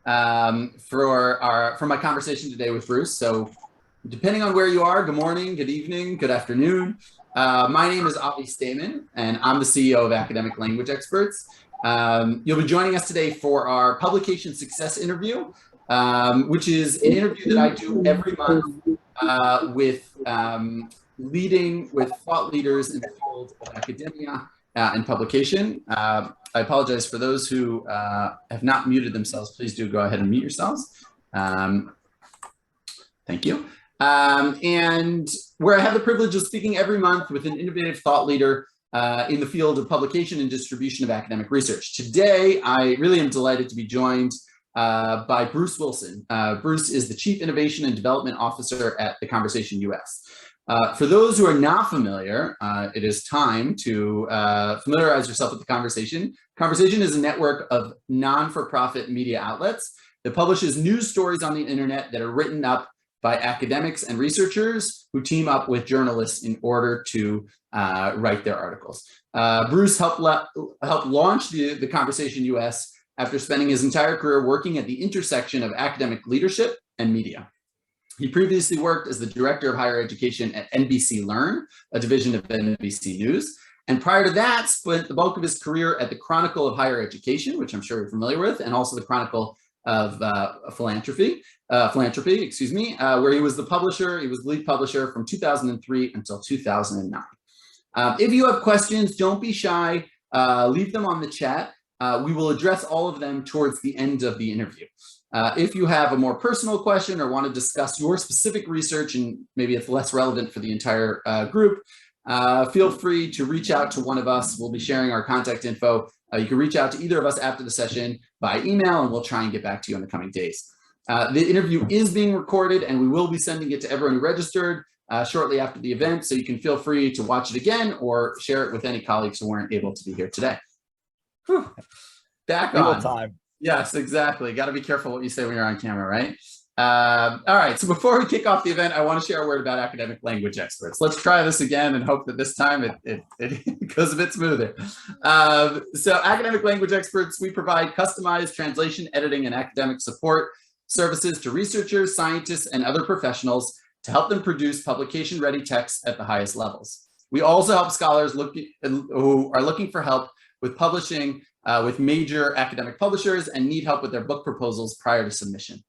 for my conversation today with Bruce. So depending on where you are, good morning, good evening, good afternoon. My name is Avi Stamen, and I'm the CEO of Academic Language Experts. You'll be joining us today for our publication success interview, which is an interview that I do every month with thought leaders in the field of academia and publication. I apologize for those who have not muted themselves. Please do go ahead and mute yourselves. Thank you. And where I have the privilege of speaking every month with an innovative thought leader in the field of publication and distribution of academic research. Today, I really am delighted to be joined by Bruce Wilson. Bruce is the Chief Innovation and Development Officer at The Conversation US. For those who are not familiar, it is time to familiarize yourself with The Conversation. Conversation is a network of non-for-profit media outlets that publishes news stories on the internet that are written up by academics and researchers who team up with journalists in order to write their articles. Bruce helped launch the Conversation US after spending his entire career working at the intersection of academic leadership and media. He previously worked as the director of higher education at NBC Learn, a division of NBC News. And prior to that, spent the bulk of his career at the Chronicle of Higher Education, which I'm sure you're familiar with, and also the Chronicle of Philanthropy, where he was the publisher. He was the lead publisher from 2003 until 2009. If you have questions, don't be shy. Leave them on the chat. We will address all of them towards the end of the interview. If you have a more personal question or want to discuss your specific research and maybe it's less relevant for the entire group, feel free to reach out to one of us. We'll be sharing our contact info. You can reach out to either of us after the session by email, and we'll try and get back to you in the coming days. The interview is being recorded, and we will be sending it to everyone who registered shortly after the event, so you can feel free to watch it again or share it with any colleagues who weren't able to be here today. Whew. Back on. Time. Yes, exactly. Got to be careful what you say when you're on camera, right? All right. So before we kick off the event, I want to share a word about Academic Language Experts. Let's try this again and hope that this time it goes a bit smoother. So Academic Language Experts, we provide customized translation, editing, and academic support services to researchers, scientists, and other professionals to help them produce publication-ready texts at the highest levels. We also help scholars who are looking for help with publishing with major academic publishers and need help with their book proposals prior to submission.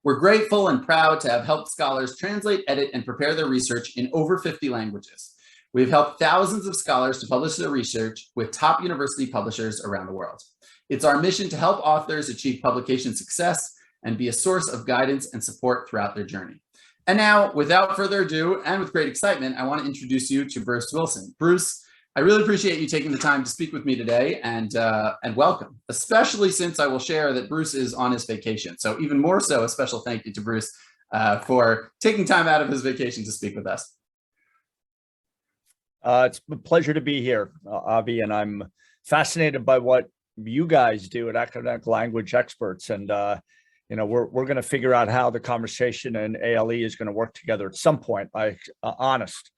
We're grateful and proud to have helped scholars translate, edit, and prepare their research in over 50 languages. We've helped thousands of scholars to publish their research with top university publishers around the world. It's our mission to help authors achieve publication success and be a source of guidance and support throughout their journey. And now, without further ado, and with great excitement, I want to introduce you to Bruce Wilson. Bruce, I really appreciate you taking the time to speak with me today, and welcome, especially since I will share that Bruce is on his vacation. So even more so, a special thank you to Bruce for taking time out of his vacation to speak with us. It's a pleasure to be here, Avi, and I'm fascinated by what you guys do at Academic Language Experts. And we're going to figure out how the conversation and ALE is going to work together at some point. Honest.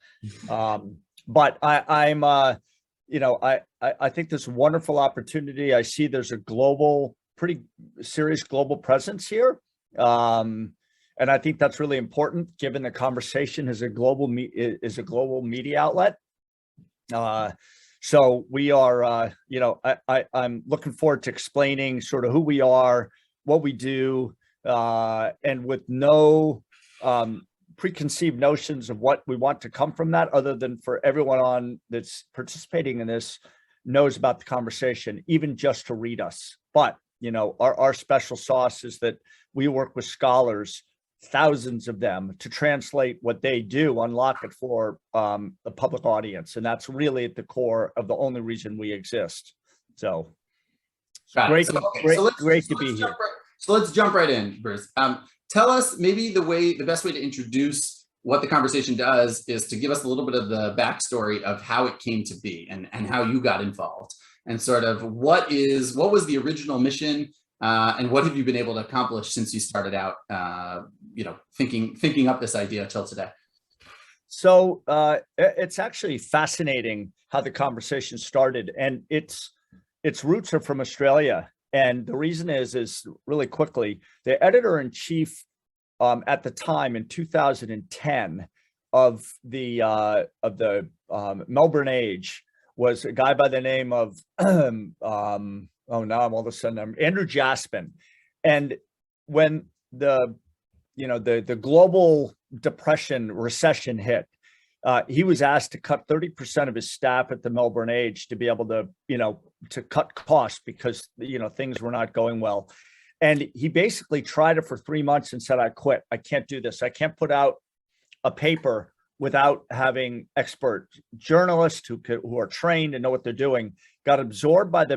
But I think there's a wonderful opportunity. I see there's a pretty serious global presence here. And I think that's really important given the conversation is a global media outlet. So we are, I'm looking forward to explaining sort of who we are, what we do, and with no preconceived notions of what we want to come from that, other than for everyone that's participating in this knows about the conversation, even just to read us. But, our special sauce is that we work with scholars, thousands of them, to translate what they do, unlock it for the public audience. And that's really at the core of the only reason we exist. So great to be here. So let's jump right in, Bruce. Tell us maybe the best way to introduce what the conversation does is to give us a little bit of the backstory of how it came to be and how you got involved, and sort of what was the original mission, and what have you been able to accomplish since you started out, thinking up this idea till today. So it's actually fascinating how the conversation started, and its roots are from Australia. And the reason is really quickly, the editor-in-chief at the time in 2010 of the Melbourne Age was a guy by the name of oh, now I'm all of a sudden Andrew Jaspin. And when the global depression recession hit, he was asked to cut 30% of his staff at the Melbourne Age to be able to, to cut costs because, things were not going well. And he basically tried it for 3 months and said, I quit. I can't do this. I can't put out a paper without having expert journalists who are trained and know what they're doing. Got absorbed by the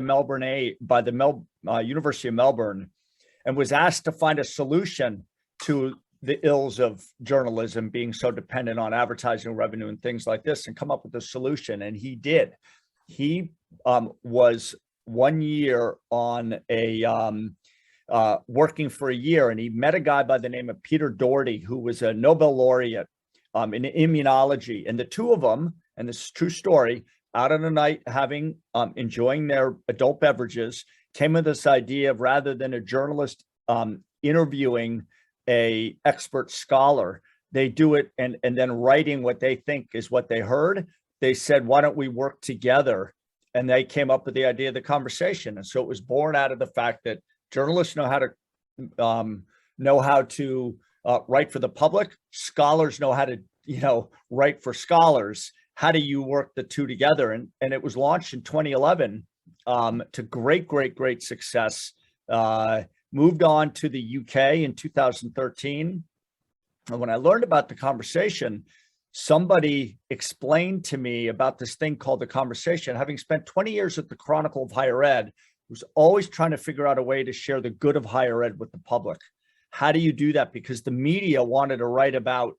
University of Melbourne, and was asked to find a solution to the ills of journalism being so dependent on advertising revenue and things like this, and come up with a solution. And he did. He was 1 year on a working for a year, and he met a guy by the name of Peter Doherty, who was a Nobel laureate in immunology. And the two of them, and this is a true story, out on a night having enjoying their adult beverages, came with this idea of, rather than a journalist interviewing a expert scholar, they do it and then writing what they think is what they heard. They said, why don't we work together? And they came up with the idea of the conversation. And so it was born out of the fact that journalists know how to write for the public. Scholars know how to, write for scholars. How do you work the two together? And it was launched in 2011 to great success. Moved on to the UK in 2013. And when I learned about the conversation, somebody explained to me about this thing called the conversation. Having spent 20 years at the Chronicle of Higher Ed, was always trying to figure out a way to share the good of higher ed with the public. How do you do that? Because the media wanted to write about,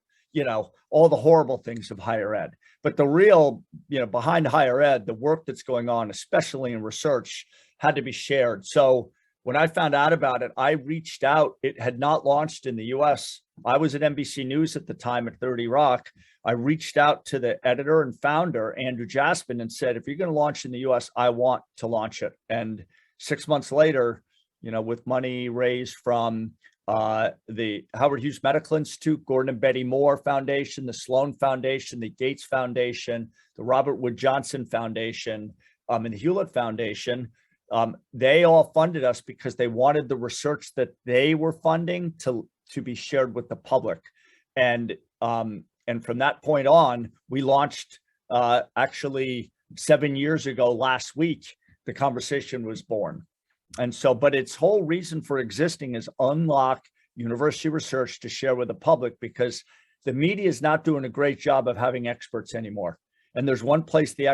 all the horrible things of higher ed. But the real, behind higher ed, the work that's going on, especially in research, had to be shared. So when I found out about it, I reached out. It had not launched in the US. I was at NBC News at the time at 30 Rock. I reached out to the editor and founder, Andrew Jaspin, and said, if you're going to launch in the US, I want to launch it. And 6 months later, with money raised from the Howard Hughes Medical Institute, Gordon and Betty Moore Foundation, the Sloan Foundation, the Gates Foundation, the Robert Wood Johnson Foundation, and the Hewlett Foundation, they all funded us because they wanted the research that they were funding to be shared with the public. And from that point on, we launched actually 7 years ago last week. The conversation was born. And so, but its whole reason for existing is unlock university research to share with the public, because the media is not doing a great job of having experts anymore. And there's one place the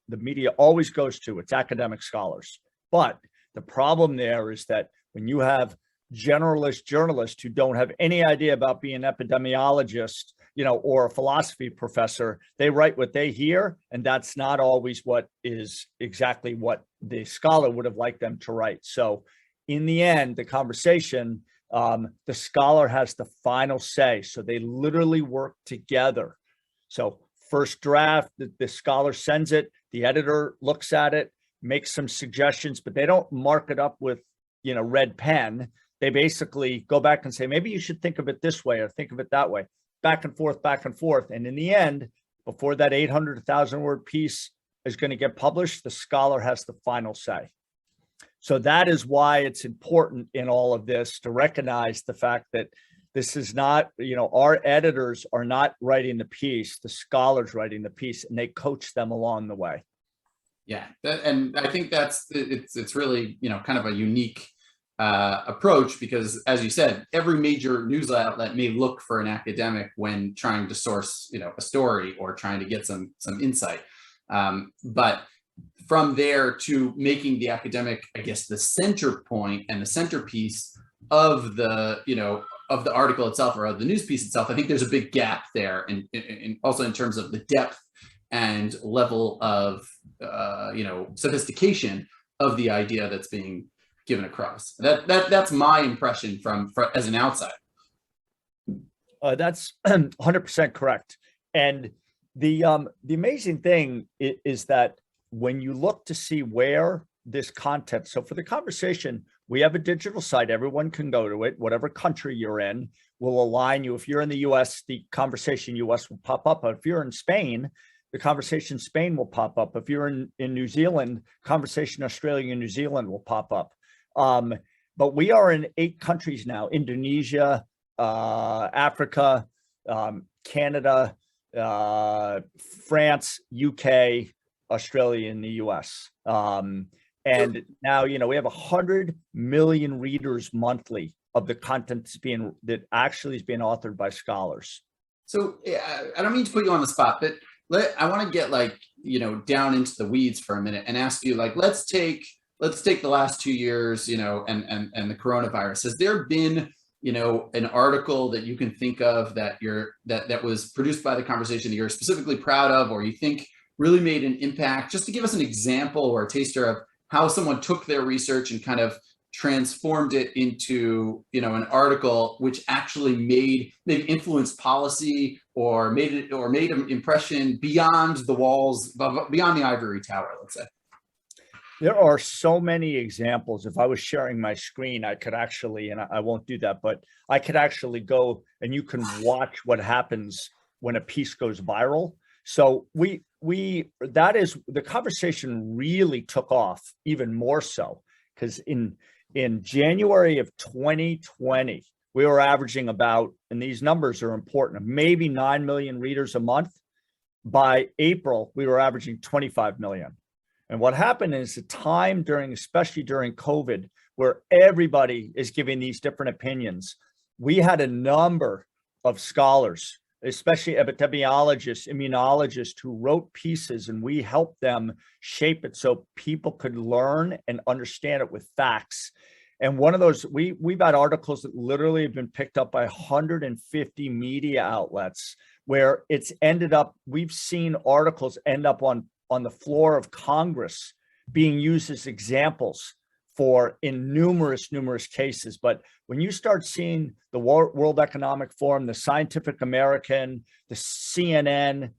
media always goes to, it's academic scholars. But the problem there is that when you have generalist journalists who don't have any idea about being an epidemiologist, or a philosophy professor, they write what they hear, and that's not always what is exactly what the scholar would have liked them to write. So in the end, the conversation, the scholar has the final say. So they literally work together. So first draft, the scholar sends it, the editor looks at it, makes some suggestions, but they don't mark it up with, red pen. They basically go back and say, maybe you should think of it this way or think of it that way. Back and forth. And in the end, before that 800, 1,000 word piece is going to get published, the scholar has the final say. So that is why it's important in all of this to recognize the fact that this is not, our editors are not writing the piece, the scholars writing the piece, and they coach them along the way. Yeah, and I think it's really, kind of a unique approach, because as you said, every major news outlet may look for an academic when trying to source, a story or trying to get some insight. But from there to making the academic, I guess, the center point and the centerpiece of the, of the article itself or of the news piece itself, I think there's a big gap there, and also in terms of the depth and level of, sophistication of the idea that's being given across. That's my impression from as an outsider. That's 100% correct. And the amazing thing is that when you look to see where this content. So for the conversation, we have a digital site. Everyone can go to it. Whatever country you're in will align you. If you're in the US, the conversation US will pop up. If you're in Spain, the conversation Spain will pop up. If you're in New Zealand, conversation Australia and New Zealand will pop up. But we are in 8 countries now: Indonesia, Africa, Canada, France, UK, Australia, and the US. And now, we have 100 million readers monthly of the content that actually is being authored by scholars. So I don't mean to put you on the spot, but I want to get down into the weeds for a minute and ask you, let's take the last 2 years, and the coronavirus. Has there been, an article that you can think of that that was produced by the conversation that you're specifically proud of, or you think really made an impact? Just to give us an example or a taster of how someone took their research and kind of transformed it into, an article which actually maybe influenced policy or made an impression beyond the walls, beyond the ivory tower, let's say. There are so many examples. If I was sharing my screen, I could actually, and I won't do that, but I could actually go and you can watch what happens when a piece goes viral. So that is, the conversation really took off even more so, because in January of 2020, we were averaging about, and these numbers are important, maybe 9 million readers a month. By April, we were averaging 25 million. And what happened is the time especially during COVID, where everybody is giving these different opinions, we had a number of scholars, especially epidemiologists, immunologists, who wrote pieces, and we helped them shape it so people could learn and understand it with facts. And one of those, we've had articles that literally have been picked up by 150 media outlets, where it's ended up, we've seen articles end up on the floor of Congress being used as examples in numerous cases. But when you start seeing the World Economic Forum, the Scientific American, the CNN,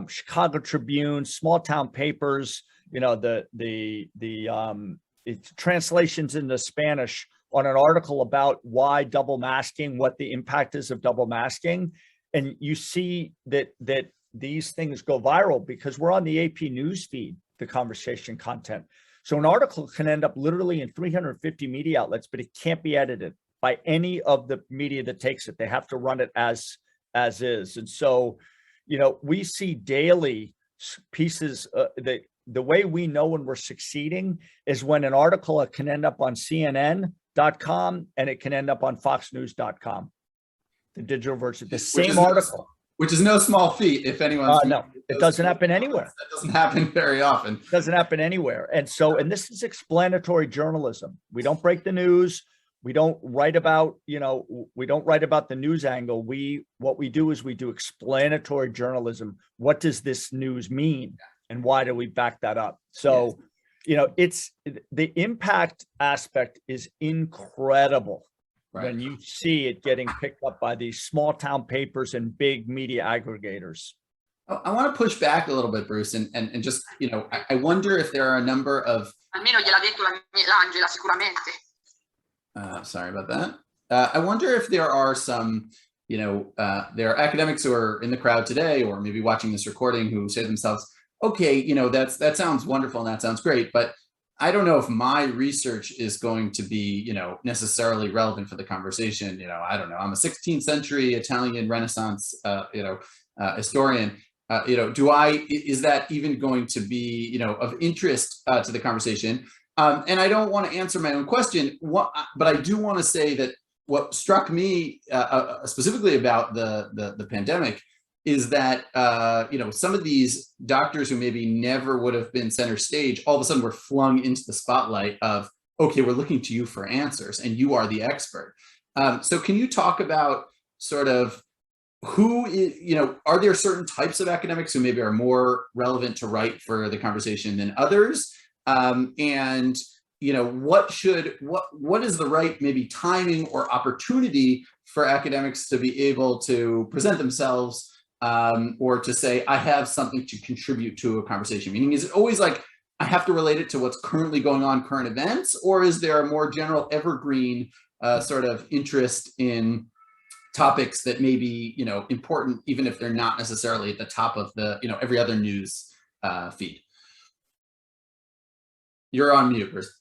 Chicago Tribune, small town papers, it's translations into Spanish on an article about why double masking, what the impact is of double masking, and you see that these things go viral because we're on the AP news feed, the conversation content. So an article can end up literally in 350 media outlets, but it can't be edited by any of the media that takes it. They have to run it as is. And so, we see daily pieces. The way we know when we're succeeding is when an article can end up on CNN.com and it can end up on FoxNews.com, the digital version, the same article. Which is no small feat, if anyone's. No, it doesn't happen anywhere. That doesn't happen very often. It doesn't happen anywhere. And this is explanatory journalism. We don't break the news. We don't write about, we don't write about the news angle. What we do is we do explanatory journalism. What does this news mean? And why do we back that up? So, it's the impact aspect is incredible. Right. When you see it getting picked up by these small town papers and big media aggregators. I want to push back a little bit, Bruce, and just, I wonder if there are a number of. Almeno gliel'ha detto l'Angela sicuramente. Sorry about that. I wonder if there are some, there are academics who are in the crowd today, or maybe watching this recording, who say to themselves, okay, that sounds wonderful and that sounds great, but I don't know if my research is going to be, necessarily relevant for the conversation. I don't know. I'm a 16th century Italian Renaissance, historian. Is that even going to be, of interest to the conversation? And I don't want to answer my own question, but I do want to say that what struck me specifically about the pandemic is that, some of these doctors who maybe never would have been center stage, all of a sudden were flung into the spotlight of, okay, we're looking to you for answers and you are the expert. So can you talk about sort of who is, are there certain types of academics who maybe are more relevant to write for the conversation than others? And, what is the right maybe timing or opportunity for academics to be able to present themselves or to say, I have something to contribute to a conversation? Meaning, is it always like I have to relate it to what's currently going on, current events, or is there a more general evergreen sort of interest in topics that may be, important, even if they're not necessarily at the top of the, every other news feed? You're on mute, Bruce.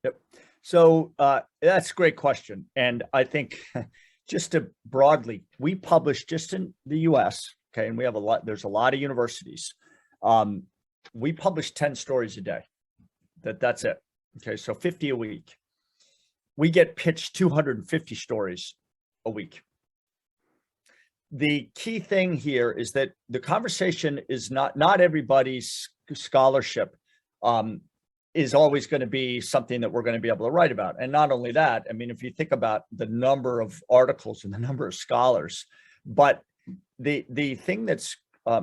Yep. So that's a great question. And I think just to broadly, we publish just in the US, okay, and we have there's a lot of universities. We publish 10 stories a day. That's it. Okay, so 50 a week. We get pitched 250 stories a week. The key thing here is that the conversation is not everybody's scholarship is always going to be something that we're going to be able to write about. And not only that, I mean, if you think about the number of articles and the number of scholars, but the thing that's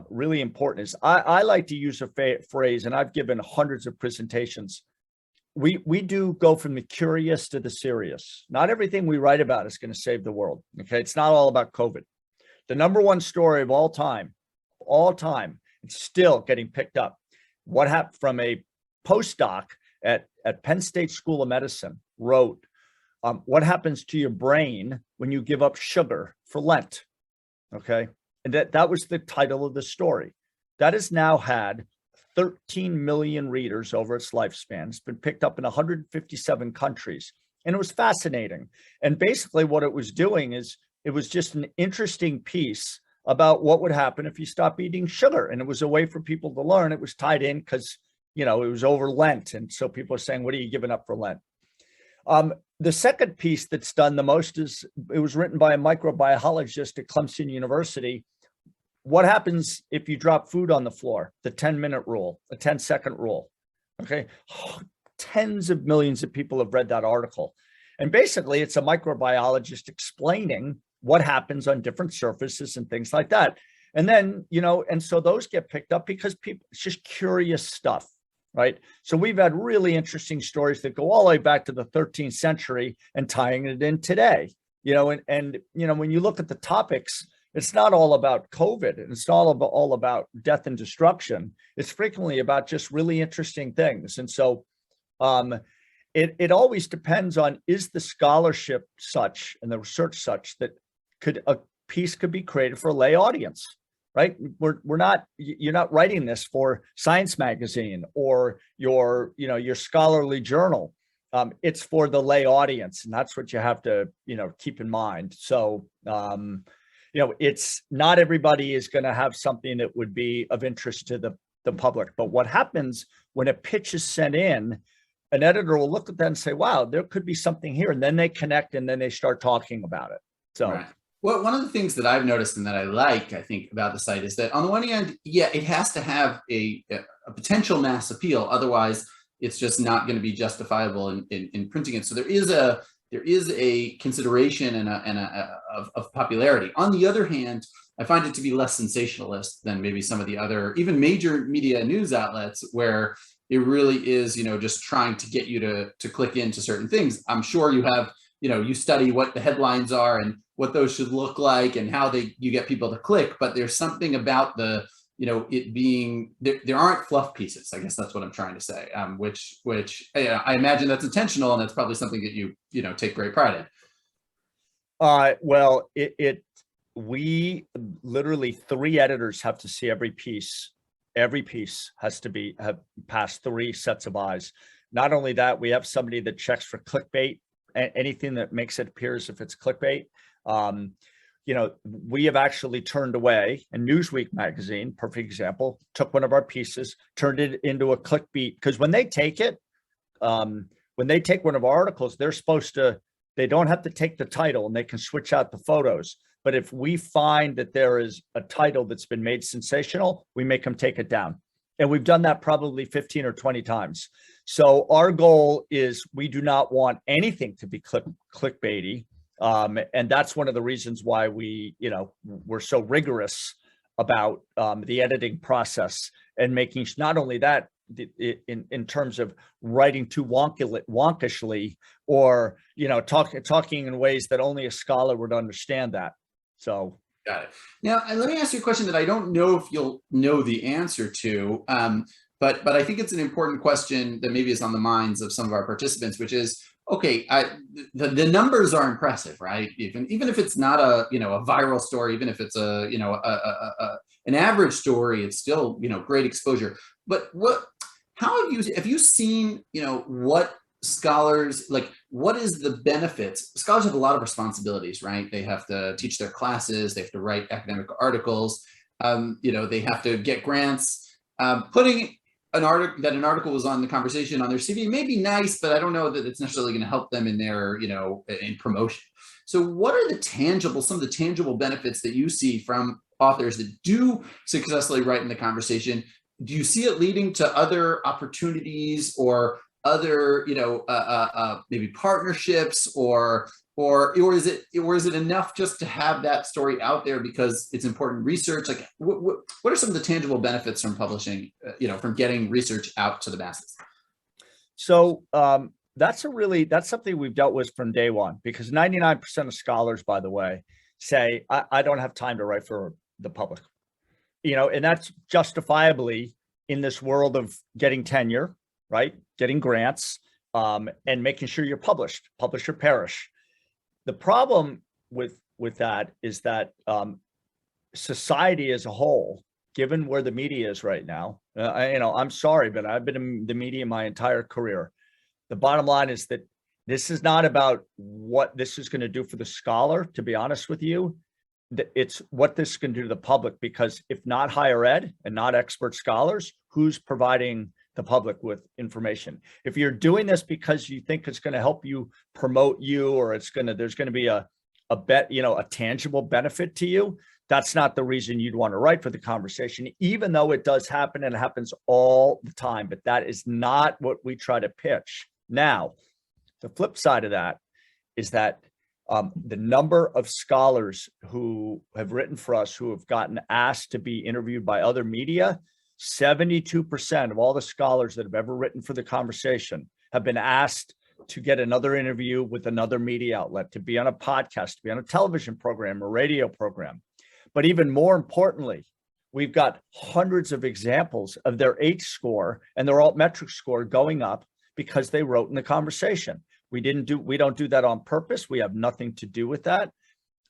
really important is I like to use a phrase, and I've given hundreds of presentations. We do go from the curious to the serious. Not everything we write about is going to save the world. Okay, it's not all about COVID. The number one story of all time, it's still getting picked up. What happened from a postdoc at Penn State School of Medicine wrote, what happens to your brain when you give up sugar for Lent? Okay. And that was the title of the story. That has now had 13 million readers over its lifespan. It's been picked up in 157 countries. And it was fascinating. And basically what it was doing is it was just an interesting piece about what would happen if you stop eating sugar. And it was a way for people to learn. It was tied in because, it was over Lent. And so people are saying, what are you giving up for Lent? The second piece that's done the most is it was written by a microbiologist at Clemson University. What happens if you drop food on the floor? The 10-minute rule, the 10-second rule. Okay. Tens of millions of people have read that article. And basically it's a microbiologist explaining what happens on different surfaces and things like that. And then, and so those get picked up because people, it's just curious stuff, right? So we've had really interesting stories that go all the way back to the 13th century and tying it in today, and when you look at the topics, it's not all about COVID and it's not all about death and destruction. It's frequently about just really interesting things. And so it always depends on, is the scholarship such and the research such that a piece could be created for a lay audience, right? You're not writing this for Science Magazine or your scholarly journal. It's for the lay audience, and that's what you have to, keep in mind. So, it's not everybody is going to have something that would be of interest to the public. But what happens when a pitch is sent in, an editor will look at that and say, wow, there could be something here. And then they connect and then they start talking about it. So. Right. Well, one of the things that I've noticed and that I think, about the site is that on the one hand, it has to have a potential mass appeal. Otherwise, it's just not going to be justifiable in printing it. So there is a consideration of popularity. On the other hand, I find it to be less sensationalist than maybe some of the other, even major media news outlets, where it really is, just trying to get you to click into certain things. I'm sure you have, you study what the headlines are and what those should look like and how you get people to click, but there's something about it being, there aren't fluff pieces. I guess that's what I'm trying to say, which I imagine that's intentional, and that's probably something that you take great pride in. Well, we literally 3 editors have to see every piece. Every piece has to have passed 3 sets of eyes. Not only that, we have somebody that checks for clickbait, anything that makes it appear as if it's clickbait. We have actually turned away, and Newsweek magazine, perfect example, took one of our pieces, turned it into a clickbait, because when they take one of our articles, they don't have to take the title and they can switch out the photos. But if we find that there is a title that's been made sensational, we make them take it down. And we've done that probably 15 or 20 times. So our goal is we do not want anything to be clickbaity. And that's one of the reasons why we're so rigorous about the editing process and making not only that in terms of writing too wonkishly or talking in ways that only a scholar would understand that. So got it. Now let me ask you a question that I don't know if you'll know the answer to. but I think it's an important question that maybe is on the minds of some of our participants, which is, okay, the numbers are impressive, right? Even if it's not a a viral story, even if it's a an average story, it's still great exposure. But how have you seen what scholars like? What is the benefits? Scholars have a lot of responsibilities, right? They have to teach their classes, they have to write academic articles, they have to get grants. Putting an article was on the conversation on their CV may be nice, but I don't know that it's necessarily going to help them in their, in promotion. So what are some of the tangible benefits that you see from authors that do successfully write in the conversation? Do you see it leading to other opportunities or other, maybe partnerships, or is it enough just to have that story out there because it's important research? Like, what are some of the tangible benefits from publishing, from getting research out to the masses? So that's something we've dealt with from day one, because 99% of scholars, by the way, say, I don't have time to write for the public, and that's justifiably in this world of getting tenure, right? Getting grants, and making sure you're published, publish or perish. The problem with that is that society as a whole, given where the media is right now, I'm sorry, but I've been in the media my entire career. The bottom line is that this is not about what this is going to do for the scholar, to be honest with you. It's what this can do to the public, because if not higher ed and not expert scholars, who's providing the public with information? If you're doing this because you think it's going to help you promote you, or there's going to be a tangible benefit to you, that's not the reason you'd want to write for the conversation, even though it does happen and it happens all the time. But that is not what we try to pitch. Now, the flip side of that is that the number of scholars who have written for us, who have gotten asked to be interviewed by other media, 72% of all the scholars that have ever written for the conversation have been asked to get another interview with another media outlet, to be on a podcast, to be on a television program or radio program. But even more importantly, we've got hundreds of examples of their H score and their altmetric score going up because they wrote in the conversation. We don't do that on purpose. We have nothing to do with that.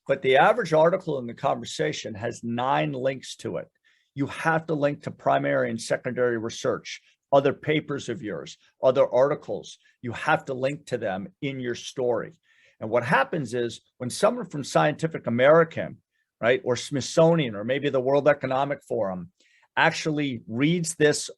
But the average article in the conversation has 9 links to it. You have to link to primary and secondary research, other papers of yours, other articles. You have to link to them in your story. And what happens is when someone from Scientific American, right, or Smithsonian, or maybe the World Economic Forum actually reads this,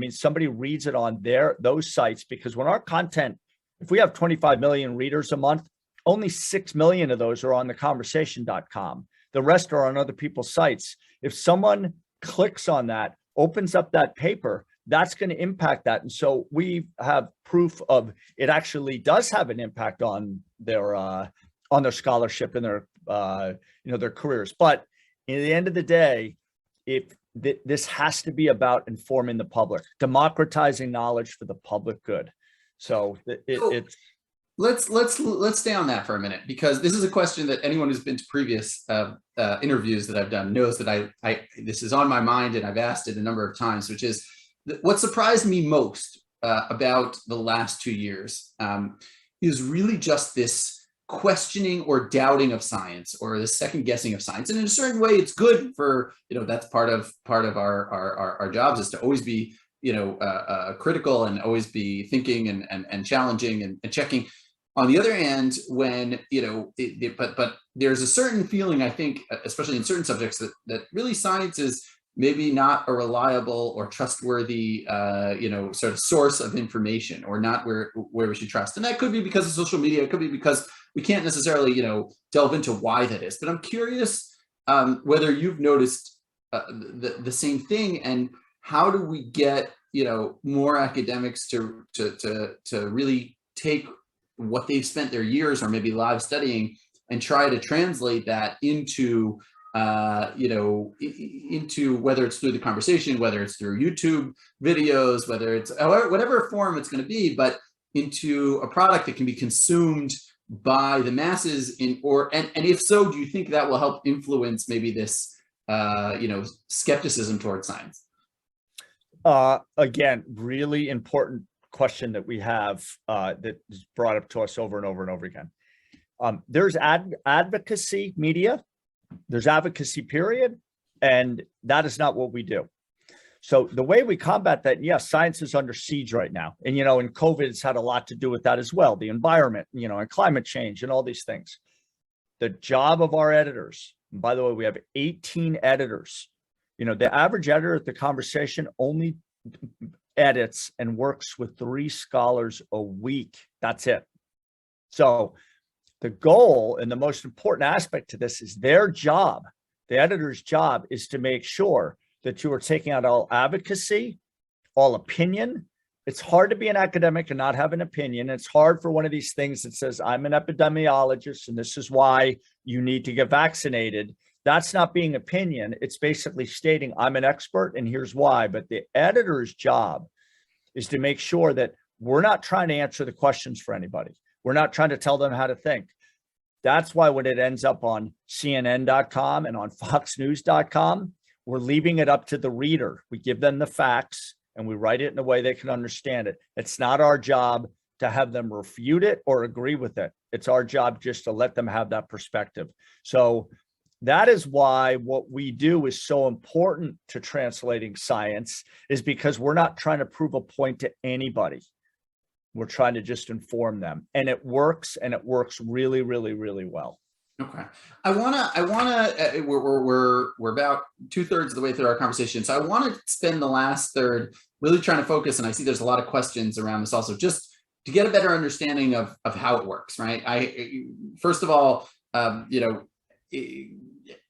somebody reads it on those sites, because when our content, if we have 25 million readers a month, only 6 million of those are on theconversation.com. The rest are on other people's sites. If someone clicks on that, opens up that paper, that's going to impact that. And so we have proof of it actually does have an impact on their scholarship and their careers. But in the end of the day, this has to be about informing the public, democratizing knowledge for the public good. So it's. Let's stay on that for a minute, because this is a question that anyone who's been to previous interviews that I've done knows that this is on my mind, and I've asked it a number of times, which is what surprised me most about the last 2 years is really just this questioning or doubting of science, or the second guessing of science. And in a certain way, it's good for, that's part of our jobs, is to always be critical and always be thinking and challenging and checking. On the other hand, when but there's a certain feeling, I think, especially in certain subjects, that really science is maybe not a reliable or trustworthy sort of source of information, or not where we should trust. And that could be because of social media. It could be because we can't necessarily delve into why that is. But I'm curious whether you've noticed the same thing, and how do we get more academics to really take what they've spent their years or maybe lives studying and try to translate that into into, whether it's through the conversation, whether it's through YouTube videos, whether it's whatever form it's going to be, but into a product that can be consumed by the masses and if so, do you think that will help influence maybe this skepticism towards science? Again, really important question that we have that is brought up to us over and over and over again. There's advocacy media, there's advocacy period, and that is not what we do. So the way we combat that, yes, science is under siege right now. And, and COVID has had a lot to do with that as well, the environment, and climate change and all these things. The job of our editors, and by the way, we have 18 editors. The average editor at The Conversation only edits and works with 3 scholars a week. That's it. So the goal and the most important aspect to this is their job. The editor's job is to make sure that you are taking out all advocacy, all opinion. It's hard to be an academic and not have an opinion. It's hard for one of these things that says, I'm an epidemiologist and this is why you need to get vaccinated. That's not being opinion. It's basically stating I'm an expert and here's why. But the editor's job is to make sure that we're not trying to answer the questions for anybody. We're not trying to tell them how to think. That's why when it ends up on CNN.com and on FoxNews.com, we're leaving it up to the reader. We give them the facts and we write it in a way they can understand it. It's not our job to have them refute it or agree with it. It's our job just to let them have that perspective. So that is why what we do is so important to translating science, is because we're not trying to prove a point to anybody. We're trying to just inform them, and it works really, really, really well. Okay. We're about 2/3 of the way through our conversation. So I want to spend the last third really trying to focus. And I see there's a lot of questions around this also, just to get a better understanding of how it works, right? First of all,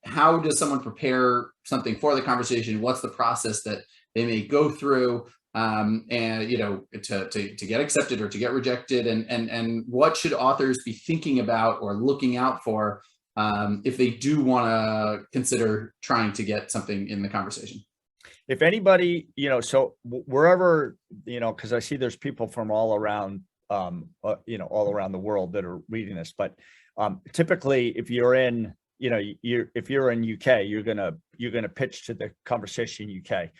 how does someone prepare something for the conversation? What's the process that they may go through? And to get accepted or to get rejected, and what should authors be thinking about or looking out for if they do want to consider trying to get something in the conversation? If anybody, so wherever, because I see there's people from all around, all around the world that are reading this, but typically if you're in, if you're in UK, you're gonna pitch to The Conversation UK,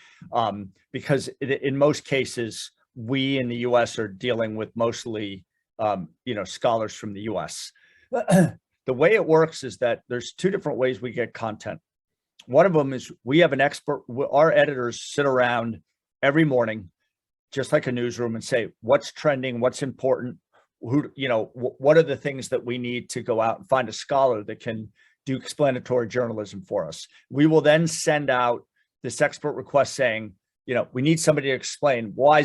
because in most cases we in the US are dealing with mostly scholars from the US. The way it works is that there's 2 different ways we get content. One of them is we have an expert. Our editors sit around every morning, just like a newsroom, and say what's trending, what's important, what are the things that we need to go out and find a scholar that can do explanatory journalism for us. We will then send out this expert request saying, we need somebody to explain why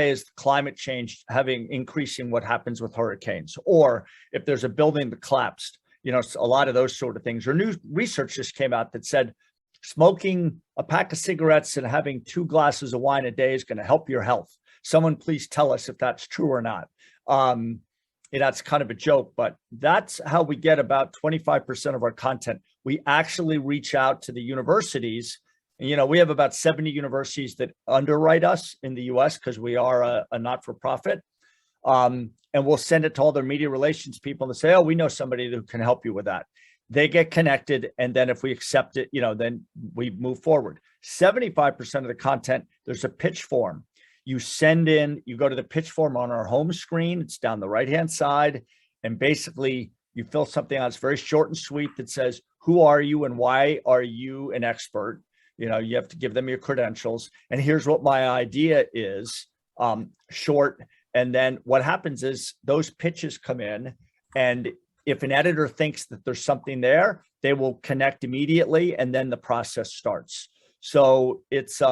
is climate change increasing what happens with hurricanes, or if there's a building that collapsed, a lot of those sort of things. Or new research just came out that said smoking a pack of cigarettes and having 2 glasses of wine a day is going to help your health. Someone please tell us if that's true or not. That's kind of a joke, but that's how we get about 25% of our content. We actually reach out to the universities, and we have about 70 universities that underwrite us in the US because we are a not-for-profit. And we'll send it to all their media relations people and say, oh, we know somebody who can help you with that. They get connected, and then if we accept it, then we move forward. 75% of the content, there's a pitch form. You send in, you go to the pitch form on our home screen, it's down the right-hand side, and basically you fill something out. It's very short and sweet that says, who are you and why are you an expert? You have to give them your credentials. And here's what my idea is, short. And then what happens is those pitches come in, and if an editor thinks that there's something there, they will connect immediately, and then the process starts. So it's,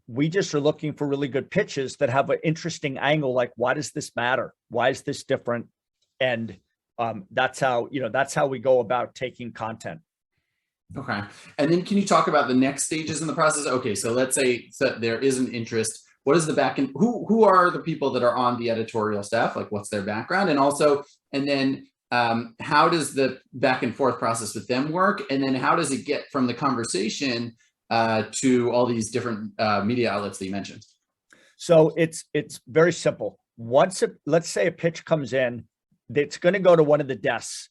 we just are looking for really good pitches that have an interesting angle. Like, why does this matter? Why is this different? And that's how we go about taking content. Okay. And then can you talk about the next stages in the process? Okay. So let's say there is an interest. What is the back end? Who are the people that are on the editorial staff? Like, what's their background? And then how does the back and forth process with them work? And then how does it get from the conversation to all these different media outlets that you mentioned? So it's very simple. Let's say a pitch comes in, it's going to go to one of the desks,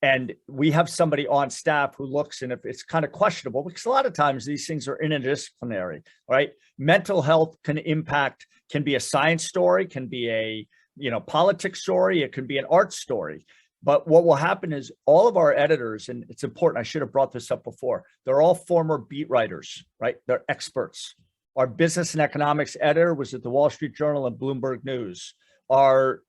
And we have somebody on staff who looks, and if it's kind of questionable, because a lot of times these things are interdisciplinary, right? Mental health can be a science story, can be a, politics story, it can be an art story. But what will happen is all of our editors, and it's important, I should have brought this up before, they're all former beat writers, right? They're experts. Our business and economics editor was at the Wall Street Journal and Bloomberg News. Our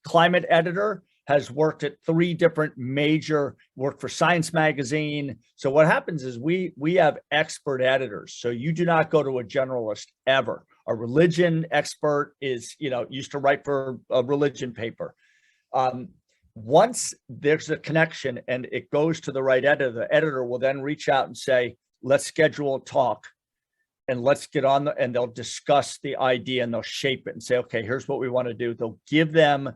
climate editor has worked at 3 different major, worked for Science Magazine. So what happens is we have expert editors. So you do not go to a generalist ever. A religion expert is, used to write for a religion paper. Once there's a connection and it goes to the right editor, the editor will then reach out and say, let's schedule a talk and let's get on and they'll discuss the idea and they'll shape it and say, okay, here's what we want to do. They'll give them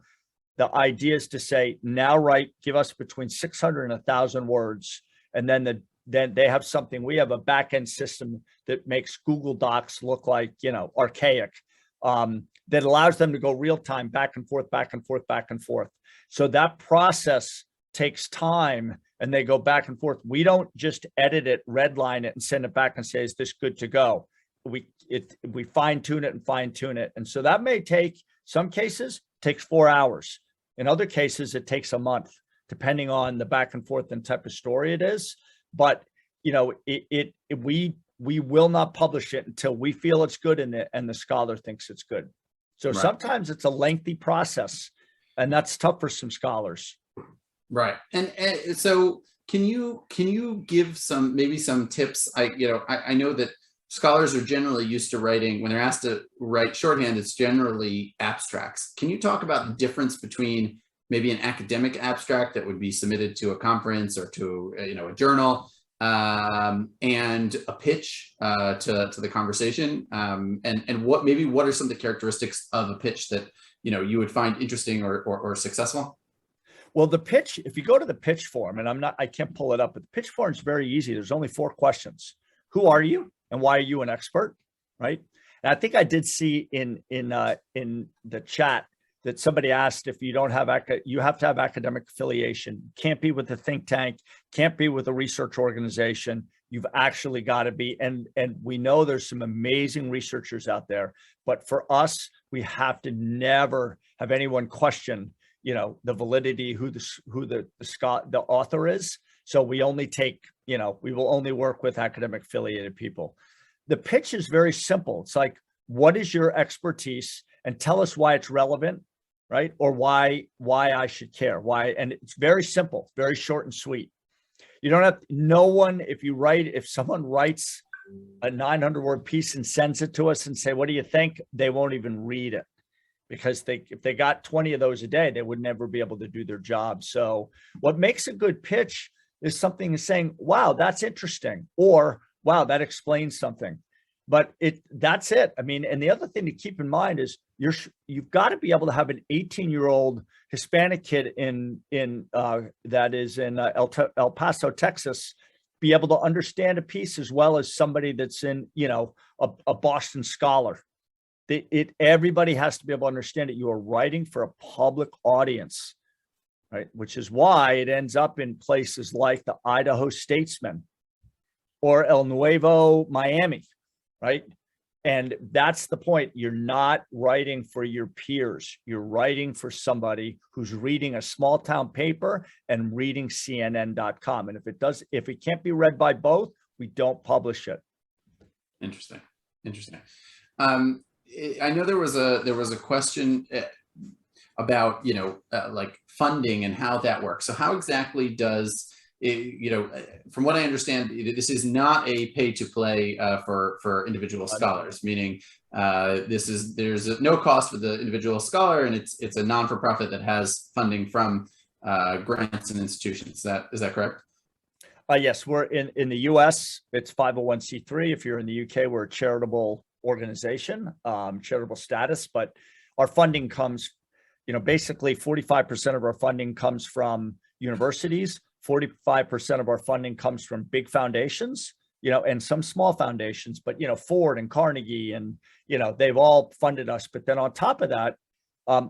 the ideas to say, now write, give us between 600 and 1,000 words. And then they have something, we have a back-end system that makes Google Docs look like, archaic, that allows them to go real time, back and forth, back and forth, back and forth. So that process takes time and they go back and forth. We don't just edit it, redline it and send it back and say, is this good to go? We fine tune it and fine tune it. And so that may take, some cases takes 4 hours. In other cases, it takes a month, depending on the back and forth and type of story it is. But, we will not publish it until we feel it's good and the scholar thinks it's good. So right. Sometimes it's a lengthy process, and that's tough for some scholars. Right. And so can you give maybe some tips? I know that scholars are generally used to writing, when they're asked to write shorthand, it's generally abstracts. Can you talk about the difference between maybe an academic abstract that would be submitted to a conference or to a journal, and a pitch to the conversation, and what are some of the characteristics of a pitch that you would find interesting or successful? Well, the pitch, if you go to the pitch form, and I can't pull it up, but the pitch form is very easy. There's only 4 questions. Who are you and why are you an expert? Right. And I think I did see in the chat that somebody asked if you don't have, you have to have academic affiliation, can't be with a think tank, can't be with a research organization. You've actually got to be, and we know there's some amazing researchers out there, but for us, we have to never have anyone question, the validity, who the author is. So we only take, we will only work with academic affiliated people. The pitch is very simple. It's like, what is your expertise, and tell us why it's relevant, right? Or why I should care, why, and it's very simple, very short and sweet. You don't have, if someone writes a 900-word piece and sends it to us and say, what do you think? They won't even read it, because if they got 20 of those a day, they would never be able to do their job. So what makes a good pitch is something saying, wow, that's interesting, or wow, that explains something. But that's it. I mean, and the other thing to keep in mind is you've got to be able to have an 18-year-old Hispanic kid that is in El Paso, Texas, be able to understand a piece as well as somebody that's in, a Boston scholar. Everybody has to be able to understand it. You are writing for a public audience, right? Which is why it ends up in places like the Idaho Statesman or El Nuevo Miami, right? And that's the point. You're not writing for your peers. You're writing for somebody who's reading a small town paper and reading CNN.com. And if it can't be read by both, we don't publish it. Interesting. I know there was a question about, like funding and how that works. So how exactly does from what I understand, this is not a pay-to-play for individual scholars, meaning there's no cost for the individual scholar, and it's a non-for-profit that has funding from grants and institutions. Is that correct? Yes, we're in the US, it's 501c3. If you're in the UK, we're a charitable organization, charitable status, but our funding comes, basically 45% of our funding comes from universities. 45% of our funding comes from big foundations, and some small foundations, but, Ford and Carnegie and, they've all funded us. But then on top of that,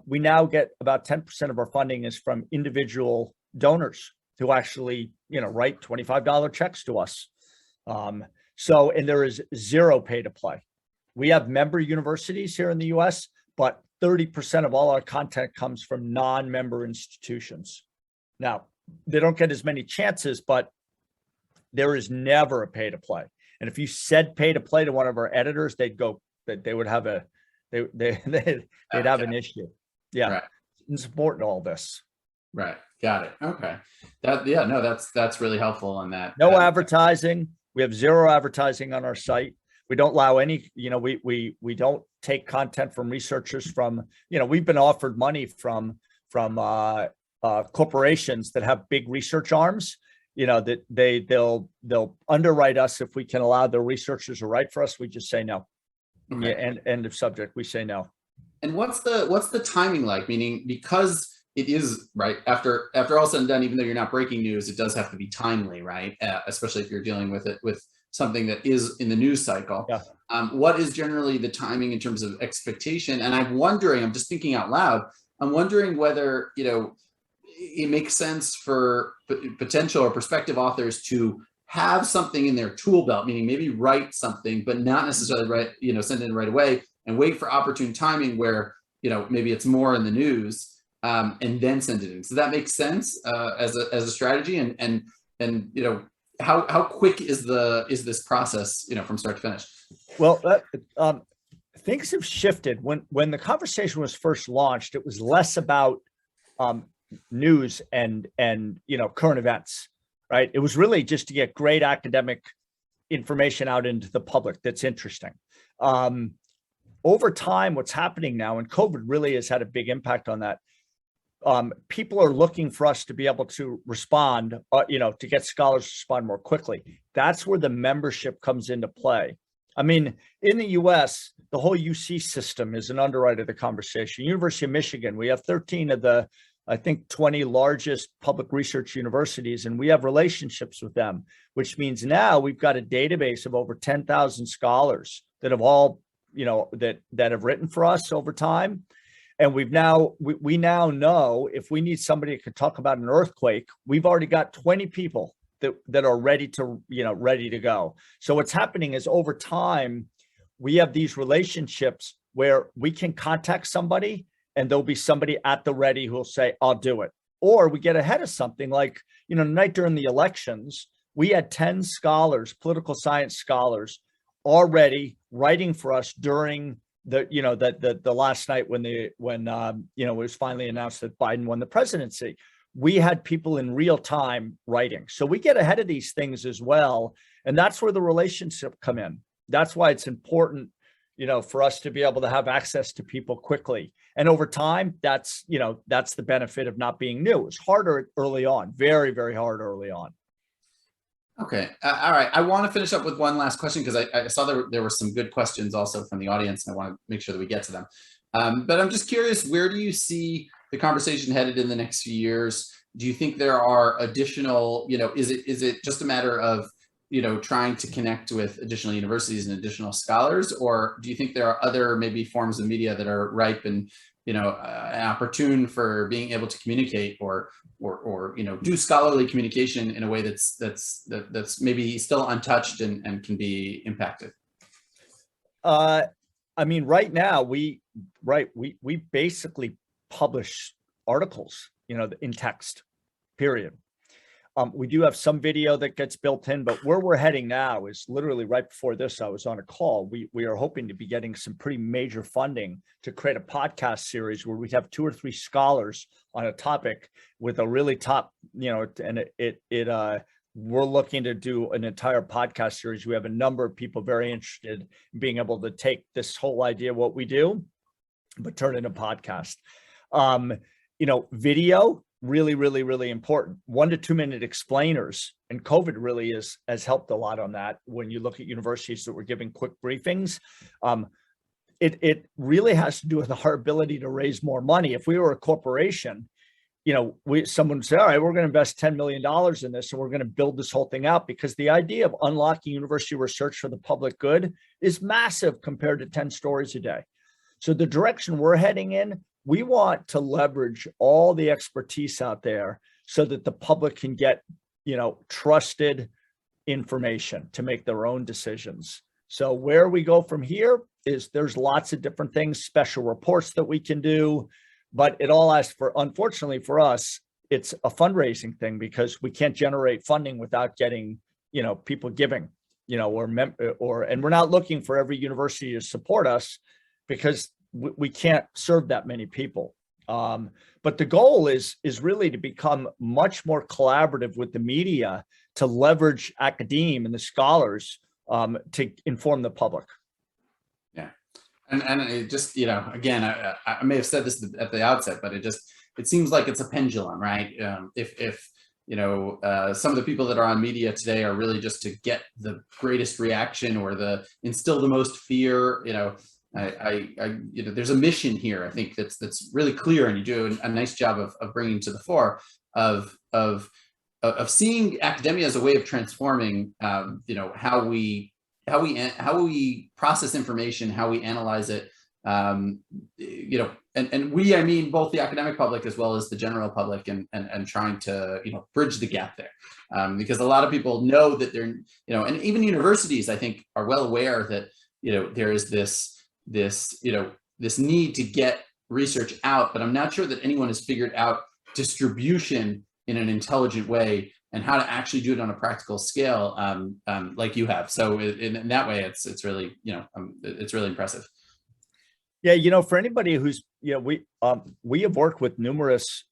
we now get about 10% of our funding is from individual donors who actually, write $25 checks to us. And there is zero pay to play. We have member universities here in the US, but 30% of all our content comes from non-member institutions. Now, they don't get as many chances, but there is never a pay to play. And if you said pay to play to one of our editors, they'd have an issue. Yeah. Right. It's important, all this. Right. Got it. Okay. That's really helpful on that. No advertising. We have zero advertising on our site. We don't allow any, we don't take content from researchers we've been offered money from corporations that have big research arms, that they'll underwrite us if we can allow their researchers to write for us. We just say no. Okay. Yeah, and end of subject. We say no. And what's the timing like? Meaning, because it is right after all said and done, even though you're not breaking news, it does have to be timely, right? Especially if you're dealing with something that is in the news cycle. Yeah. What is generally the timing in terms of expectation? And I'm just thinking out loud, I'm wondering whether, it makes sense for potential or prospective authors to have something in their tool belt, meaning maybe write something, but not necessarily send it right away, and wait for opportune timing where, maybe it's more in the news, and then send it in. So that makes sense as a strategy. And how quick is this process, from start to finish? Well, things have shifted. When the conversation was first launched, it was less about news and current events, right? It was really just to get great academic information out into the public that's interesting. Over time, what's happening now, and COVID really has had a big impact on that, people are looking for us to be able to respond, to get scholars to respond more quickly. That's where the membership comes into play. I mean, in the US, the whole UC system is an underwriter of the conversation. University of Michigan, we have 13 of the, I think, 20 largest public research universities, and we have relationships with them, which means now we've got a database of over 10,000 scholars that have all, that have written for us over time. And we now know if we need somebody who can talk about an earthquake, we've already got 20 people that are ready to go. So what's happening is, over time, we have these relationships where we can contact somebody and there'll be somebody at the ready who'll say, I'll do it. Or we get ahead of something like, the night during the elections, we had 10 scholars, political science scholars, already writing for us during the last night when it was finally announced that Biden won the presidency. We had people in real time writing. So we get ahead of these things as well. And that's where the relationship come in. That's why it's important, for us to be able to have access to people quickly. And over time, that's the benefit of not being new. It's harder early on, very, very hard early on. Okay. All right. I want to finish up with one last question, because I saw there were some good questions also from the audience, and I want to make sure that we get to them. But I'm just curious, where do you see the conversation headed in the next few years? Do you think there are additional, is it just a matter of, trying to connect with additional universities and additional scholars, or do you think there are other maybe forms of media that are ripe and, opportune for being able to communicate or do scholarly communication in a way that's maybe still untouched and can be impacted? I mean, right now we basically publish articles, in text, period. We do have some video that gets built in, but where we're heading now is literally right before this, I was on a call. We are hoping to be getting some pretty major funding to create a podcast series where we have 2 or 3 scholars on a topic with a really top, and we're looking to do an entire podcast series. We have a number of people very interested in being able to take this whole idea of what we do, but turn it into a podcast. Video, really, really, really important. 1 to 2 minute explainers, and COVID really has helped a lot on that. When you look at universities that were giving quick briefings, it really has to do with our ability to raise more money. If we were a corporation, someone would say, all right, we're going to invest $10 million in this, and we're going to build this whole thing out, because the idea of unlocking university research for the public good is massive compared to 10 stories a day. So the direction we're heading in, we want to leverage all the expertise out there so that the public can get, trusted information to make their own decisions. So where we go from here is there's lots of different things, special reports that we can do, but it all asks for, unfortunately for us, it's a fundraising thing because we can't generate funding without getting, people giving, and we're not looking for every university to support us because we can't serve that many people. But the goal is really to become much more collaborative with the media to leverage academia and the scholars to inform the public. Yeah, and it just, again, I may have said this at the outset, but it seems like it's a pendulum, right? If some of the people that are on media today are really just to get the greatest reaction or instill the most fear, there's a mission here, I think, that's really clear, and you do a nice job of bringing to the fore of seeing academia as a way of transforming, how we process information, how we analyze it, and we, I mean, both the academic public as well as the general public, and trying to, bridge the gap there, because a lot of people know that they're, and even universities, I think, are well aware that, there is this need to get research out, but I'm not sure that anyone has figured out distribution in an intelligent way and how to actually do it on a practical scale, like you have. So in that way, it's really, it's really impressive. Yeah, for anybody who's, we have worked with numerous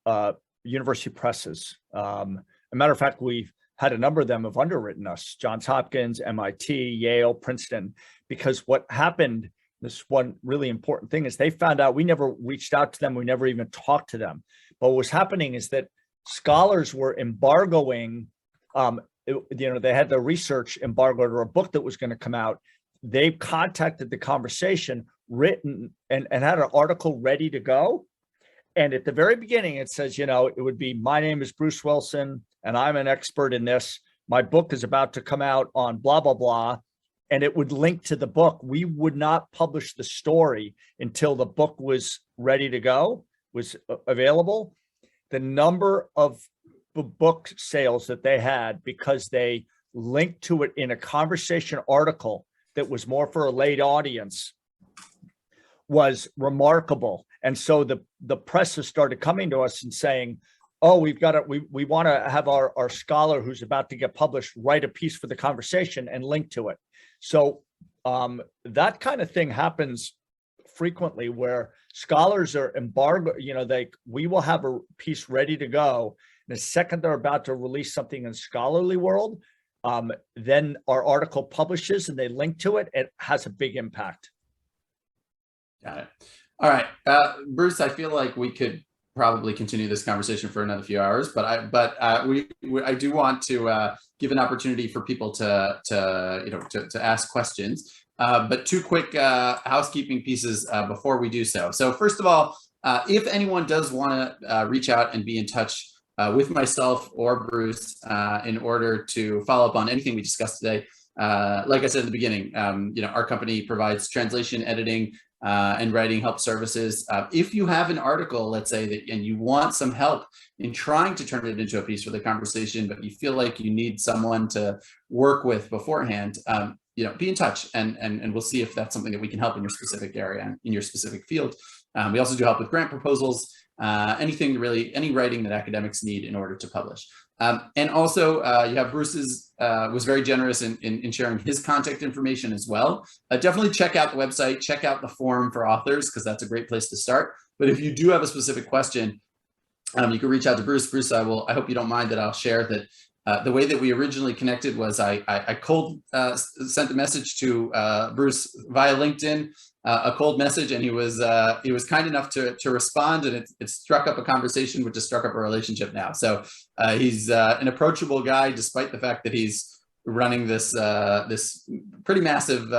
university presses. A matter of fact, we've had a number of them have underwritten us: Johns Hopkins, MIT, Yale, Princeton, because what happened, this one really important thing, is they found out we never reached out to them. We never even talked to them. But what was happening is that scholars were embargoing, they had the research embargoed or a book that was going to come out. They contacted the conversation, written, and had an article ready to go. And at the very beginning, it says, it would be, my name is Bruce Wilson, and I'm an expert in this. My book is about to come out on blah, blah, blah. And it would link to the book. We would not publish the story until the book was ready to go, was available. The number of book sales that they had because they linked to it in a conversation article that was more for a lay audience was remarkable. And so the press has started coming to us and saying, oh, we want to have our scholar who's about to get published write a piece for the conversation and link to it. So that kind of thing happens frequently where scholars are embargoed, we will have a piece ready to go. And the second they're about to release something in the scholarly world, then our article publishes and they link to it. It has a big impact. Got it. All right, Bruce, I feel like we could probably continue this conversation for another few hours, but I do want to give an opportunity for people to ask questions. But two quick housekeeping pieces before we do so. So first of all, if anyone does want to reach out and be in touch with myself or Bruce in order to follow up on anything we discussed today, like I said at the beginning, our company provides translation, editing, and writing help services. If you have an article, let's say, and you want some help in trying to turn it into a piece for the conversation, but you feel like you need someone to work with beforehand, be in touch, and we'll see if that's something that we can help in your specific area, in your specific field. We also do help with grant proposals, anything really, any writing that academics need in order to publish. And also, you have Bruce's, was very generous in sharing his contact information as well. Definitely check out the website, check out the forum for authors, because that's a great place to start. But if you do have a specific question, you can reach out to Bruce. Bruce, I hope you don't mind that I'll share that the way that we originally connected was I cold sent a message to Bruce via LinkedIn, a cold message, and he was kind enough to respond, and it struck up a conversation, which has struck up a relationship now. So he's an approachable guy, despite the fact that he's running this this pretty massive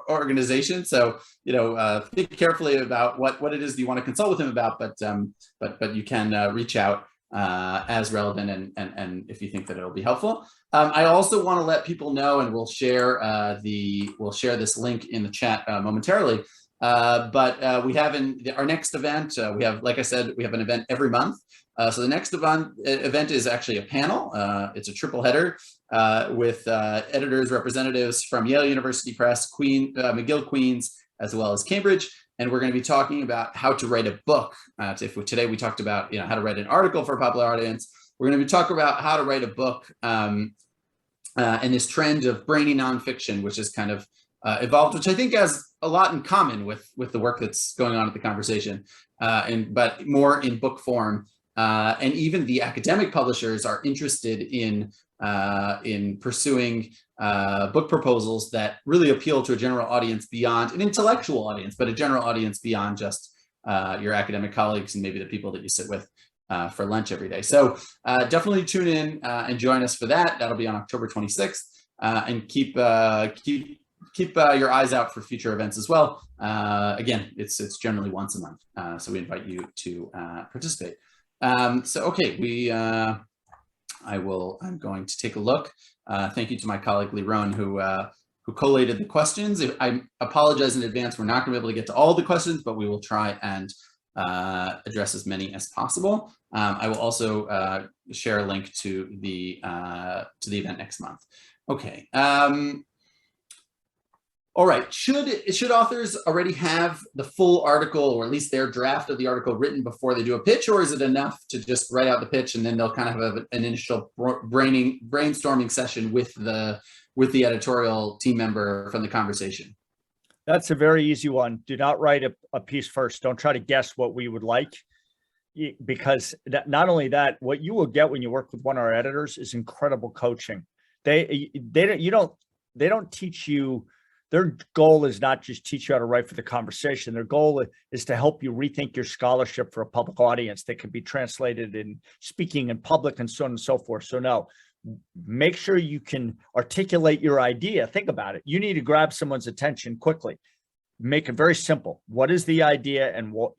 organization. So think carefully about what it is that you want to consult with him about, but you can reach out as relevant and if you think that it'll be helpful. I also want to let people know, and we'll share this link in the chat momentarily, But we have our next event, we have, like I said, we have an event every month. So the next event is actually a panel. It's a triple header with editors, representatives from Yale University Press, McGill Queens, as well as Cambridge. And we're going to be talking about how to write a book. Today we talked about how to write an article for a popular audience. We're going to be talking about how to write a book and this trend of brainy nonfiction, which is kind of evolved, which I think has a lot in common with the work that's going on at the conversation, but more in book form. And even the academic publishers are interested in pursuing book proposals that really appeal to a general audience beyond an intellectual audience, but a general audience beyond just your academic colleagues and maybe the people that you sit with for lunch every day. So definitely tune in and join us for that. That'll be on October 26th, and keep your eyes out for future events as well. Again, it's generally once a month, so we invite you to participate. So okay, I'm going to take a look. Thank you to my colleague Lee Rowan who collated the questions. I apologize in advance. We're not going to be able to get to all the questions, but we will try and address as many as possible. I will also share a link to the event next month. Okay. All right, should authors already have the full article, or at least their draft of the article, written before they do a pitch, or is it enough to just write out the pitch and then they'll kind of have an initial brainstorming session with the editorial team member from the conversation? That's a very easy one. Do not write a piece first. Don't try to guess what we would like, because not only that, what you will get when you work with one of our editors is incredible coaching. They don't teach you. Their goal is not just teach you how to write for the conversation. Their goal is to help you rethink your scholarship for a public audience that can be translated in speaking in public and so on and so forth. So no, make sure you can articulate your idea. Think about it. You need to grab someone's attention quickly. Make it very simple. What is the idea? And what,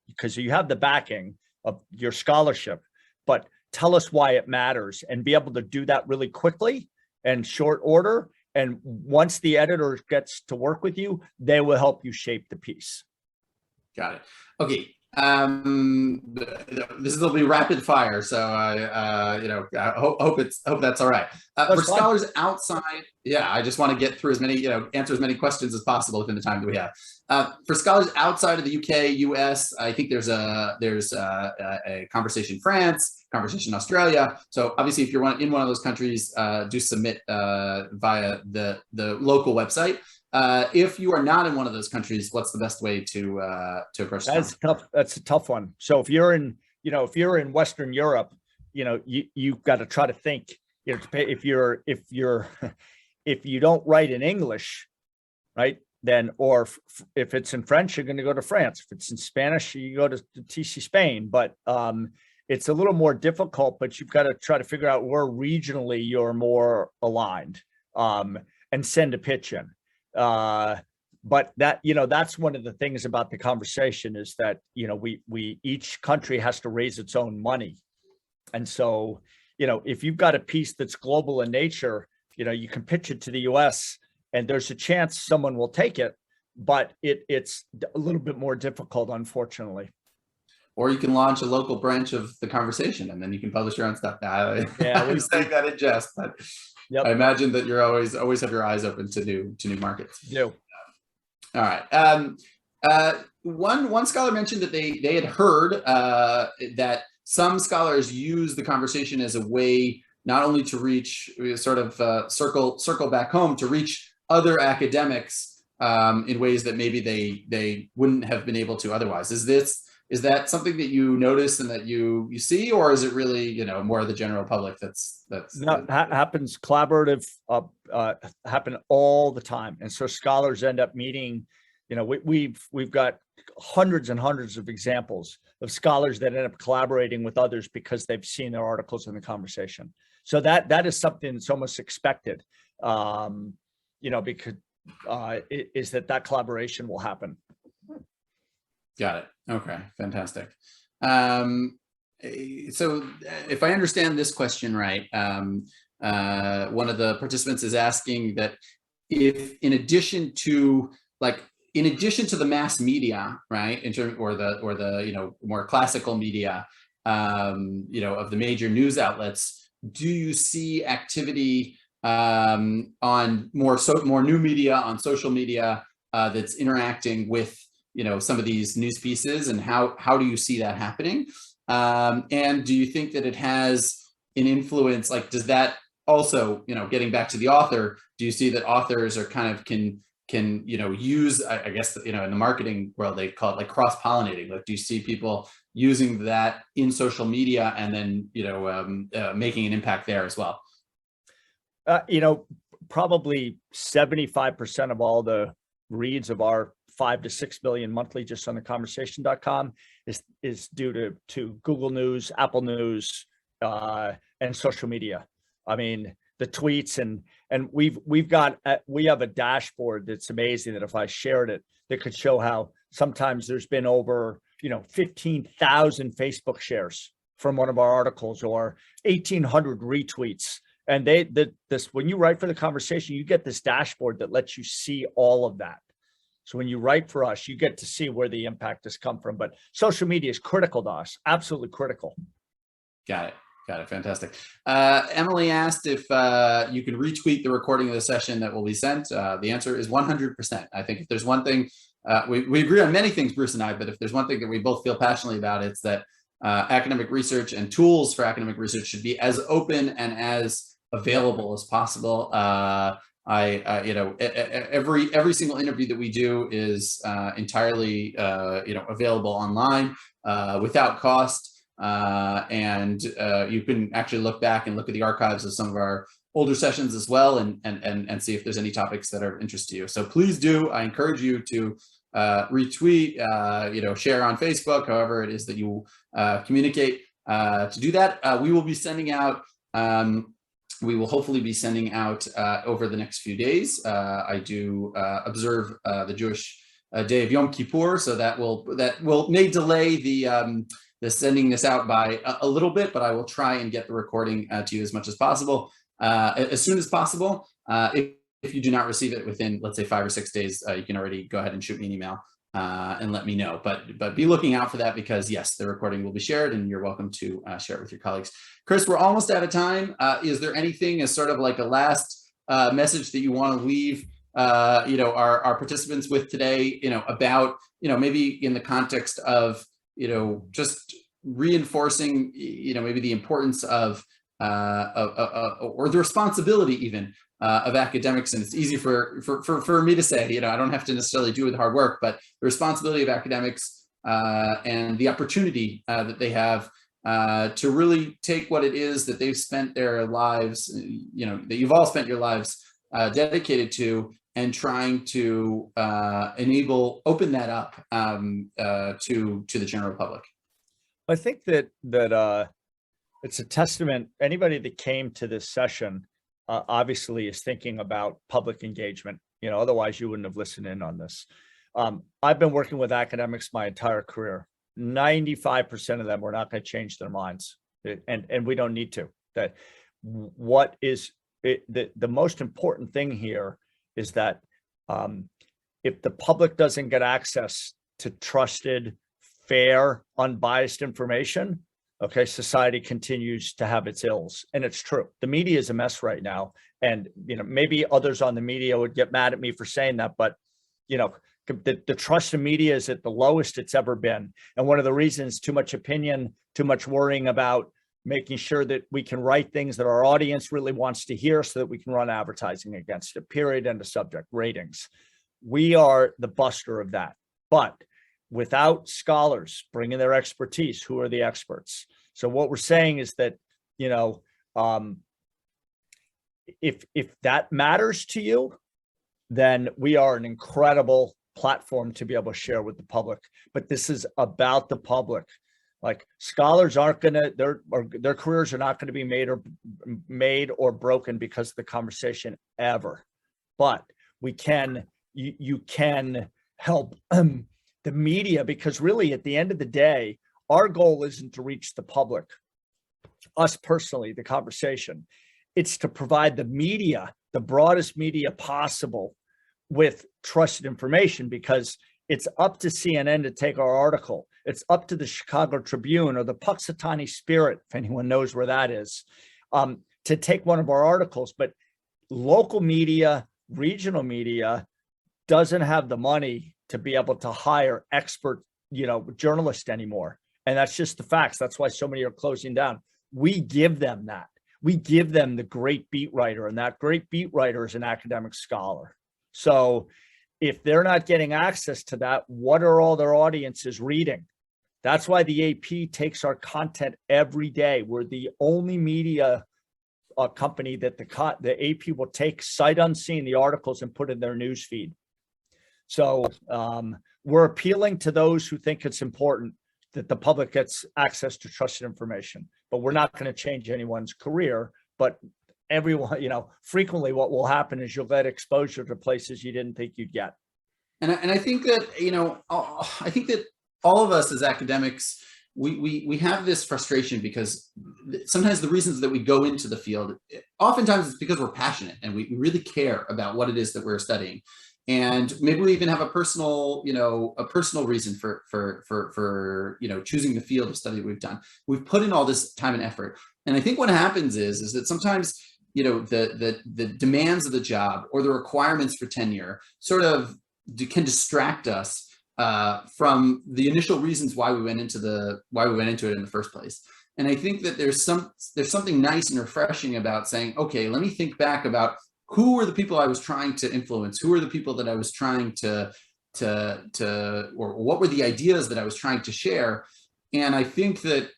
because you have the backing of your scholarship, but tell us why it matters, and be able to do that really quickly and short order. And once the editor gets to work with you, they will help you shape the piece. Got it. Okay. This will be rapid fire, so I hope that's all right. For scholars outside, I just want to get through as many, answer as many questions as possible within the time that we have. For scholars outside of the UK, US, I think there's a conversation in France, conversation in Australia. So obviously, if you're in one of those countries, do submit via the local website. If you are not in one of those countries, what's the best way to approach that? That's tough. That's a tough one. So if you're in Western Europe, you've got to try to think. If you don't write in English, right? Then, or if it's in French, you're going to go to France. If it's in Spanish, you go to TC Spain. But it's a little more difficult. But you've got to try to figure out where regionally you're more aligned, and send a pitch in. But that, that's one of the things about the conversation, is that, we each country has to raise its own money. And so, if you've got a piece that's global in nature, you can pitch it to the US and there's a chance someone will take it, but it's a little bit more difficult, unfortunately. Or you can launch a local branch of the conversation and then you can publish your own stuff. I'm saying that in jest, but yep. I imagine that you're always have your eyes open to new markets. Yeah. All right. One scholar mentioned that they had heard that some scholars use the conversation as a way not only to reach circle back home, to reach other academics in ways that maybe they wouldn't have been able to otherwise. Is that something that you notice and that you see, or is it really more of the general public that's happens? Collaborative happen all the time, and so scholars end up meeting. We've got hundreds and hundreds of examples of scholars that end up collaborating with others because they've seen their articles in the conversation. So that is something that's almost expected, because is that collaboration will happen. Got it. Okay, fantastic. So if I understand this question right, one of the participants is asking that if, in addition to in addition to the mass media, right, or the more classical media, of the major news outlets, do you see activity on more new media on social media that's interacting with some of these news pieces, and how do you see that happening? And do you think that it has an influence? Like, does that also, getting back to the author, do you see that authors are kind of can use, I guess, in the marketing world, they call it like cross-pollinating. Like, do you see people using that in social media and then, making an impact there as well? Probably 75% of all the reads of our 5 to 6 billion monthly just on the conversation.com is due to Google News, Apple News, and social media. I mean, the tweets and we have a dashboard that's amazing, that if I shared it, that could show how sometimes there's been over 15,000 Facebook shares from one of our articles, or 1,800 retweets. And when you write for the conversation, you get this dashboard that lets you see all of that. So when you write for us, you get to see where the impact has come from. But social media is critical to us, absolutely critical. Got it. Fantastic. Emily asked if you can retweet the recording of the session that will be sent. The answer is 100%. I think if there's one thing, we agree on many things, Bruce and I, but if there's one thing that we both feel passionately about, it's that academic research and tools for academic research should be as open and as available as possible. Every single interview that we do is entirely available online without cost. And you can actually look back and look at the archives of some of our older sessions as well, and see if there's any topics that are of interest to you. So please do. I encourage you to retweet, share on Facebook, however it is that you communicate. To do that, we will be sending out. We will hopefully be sending out over the next few days. I do observe the Jewish day of Yom Kippur, so that may delay the sending this out by a little bit, but I will try and get the recording to you as much as possible, as soon as possible. If you do not receive it within, let's say, 5 or 6 days, you can already go ahead and shoot me an email and let me know. But be looking out for that, because yes, the recording will be shared, and you're welcome to share it with your colleagues. Chris, we're almost out of time. Is there anything as sort of like a last message that you want to leave our participants with today, about, maybe in the context of, just reinforcing, maybe the importance of or the responsibility even of academics? And it's easy for me to say, I don't have to necessarily do the hard work, but the responsibility of academics and the opportunity that they have to really take what it is that they've spent their lives, that you've all spent your lives dedicated to, and trying to open that up to the general public. I think that it's a testament. Anybody that came to this session obviously is thinking about public engagement. Otherwise you wouldn't have listened in on this. I've been working with academics my entire career. 95% of them were not going to change their minds, and we don't need to. That what is the most important thing here is that if the public doesn't get access to trusted, fair, unbiased information, okay, society continues to have its ills. And it's true. The media is a mess right now. And, maybe others on the media would get mad at me for saying that, but, the trust in media is at the lowest it's ever been. And one of the reasons, too much opinion, too much worrying about making sure that we can write things that our audience really wants to hear so that we can run advertising against it, period, end of subject, ratings. We are the buster of that. But without scholars bringing their expertise, who are the experts? So what we're saying is that, if that matters to you, then we are an incredible platform to be able to share with the public. But this is about the public. Like, scholars aren't gonna, their careers are not going to be made or broken because of the conversation ever. But we can, you can help the media, because really at the end of the day, our goal isn't to reach the public, us personally, the conversation. It's to provide the media, the broadest media possible, with trusted information, because it's up to CNN to take our article. It's up to the Chicago Tribune or the Puxatawny Spirit, if anyone knows where that is, to take one of our articles. But local media, regional media doesn't have the money to be able to hire expert, journalists anymore. And that's just the facts. That's why so many are closing down. We give them that. We give them the great beat writer, and that great beat writer is an academic scholar. So if they're not getting access to that, what are all their audiences reading? That's why the AP takes our content every day. We're the only media company that the AP will take sight unseen the articles and put in their news feed. So we're appealing to those who think it's important that the public gets access to trusted information, but we're not going to change anyone's career. But everyone, frequently what will happen is you'll get exposure to places you didn't think you'd get. And I think that, I think that all of us as academics, we have this frustration because sometimes the reasons that we go into the field, oftentimes it's because we're passionate and we really care about what it is that we're studying. And maybe we even have a personal reason for choosing the field of study that we've done. We've put in all this time and effort. And I think what happens is that sometimes, the demands of the job or the requirements for tenure sort of can distract us from the initial reasons why we went into it in the first place. And I think that there's something nice and refreshing about saying, okay, let me think back about who were the people I was trying to influence, who were the people that I was trying or what were the ideas that I was trying to share. And I think that,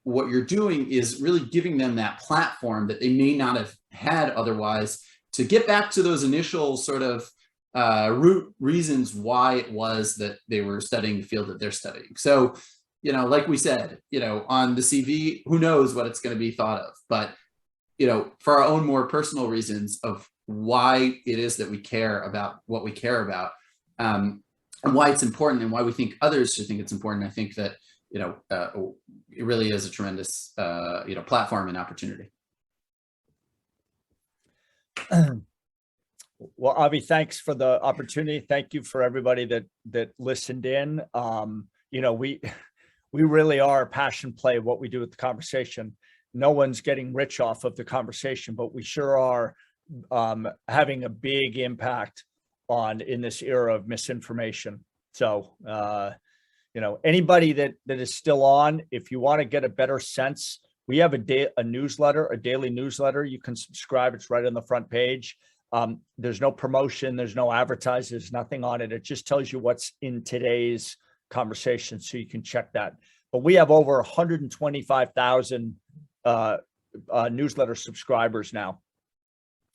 what you're doing is really giving them that platform that they may not have had otherwise to get back to those initial sort of root reasons why it was that they were studying the field that they're studying. So, like we said, on the CV, who knows what it's going to be thought of, but, for our own more personal reasons of why it is that we care about what we care about, and why it's important and why we think others should think it's important, I think that, it really is a tremendous, platform and opportunity. Well, Avi, thanks for the opportunity. Thank you for everybody that listened in. We really are a passion play of what we do with the conversation. No one's getting rich off of the conversation, but we sure are having a big impact in this era of misinformation. So, anybody that is still on, if you want to get a better sense, we have a daily newsletter. You can subscribe. It's right on the front page. There's no promotion. There's no advertising. There's nothing on it. It just tells you what's in today's conversation, so you can check that. But we have over 125,000 newsletter subscribers now.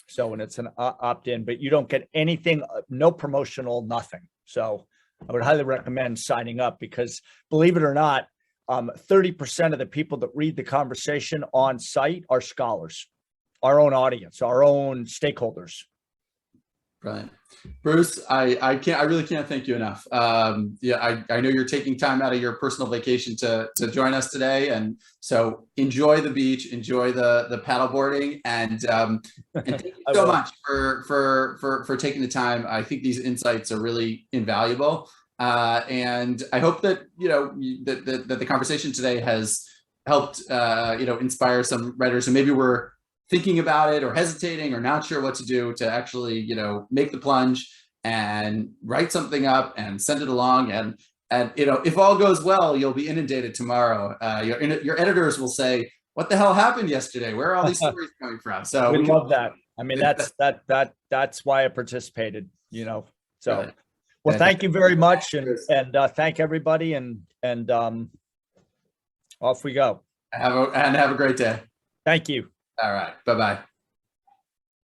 So, and it's an opt-in, but you don't get anything, no promotional, nothing. So I would highly recommend signing up, because believe it or not, 30% of the people that read the conversation on site are scholars, our own audience, our own stakeholders. Right. Bruce, I really can't thank you enough. I know you're taking time out of your personal vacation to join us today. And so enjoy the beach, enjoy the paddleboarding, and thank you so much for taking the time. I think these insights are really invaluable. And I hope that, that the conversation today has helped, inspire some writers who maybe were thinking about it or hesitating or not sure what to do, to actually, make the plunge and write something up and send it along. And if all goes well, you'll be inundated tomorrow. Your editors will say, what the hell happened yesterday? Where are all these stories coming from? So we love that. I mean, that's why I participated, So, right. Well, thank you very much. And thank everybody. And off we go. Have a great day. Thank you. All right. Bye-bye.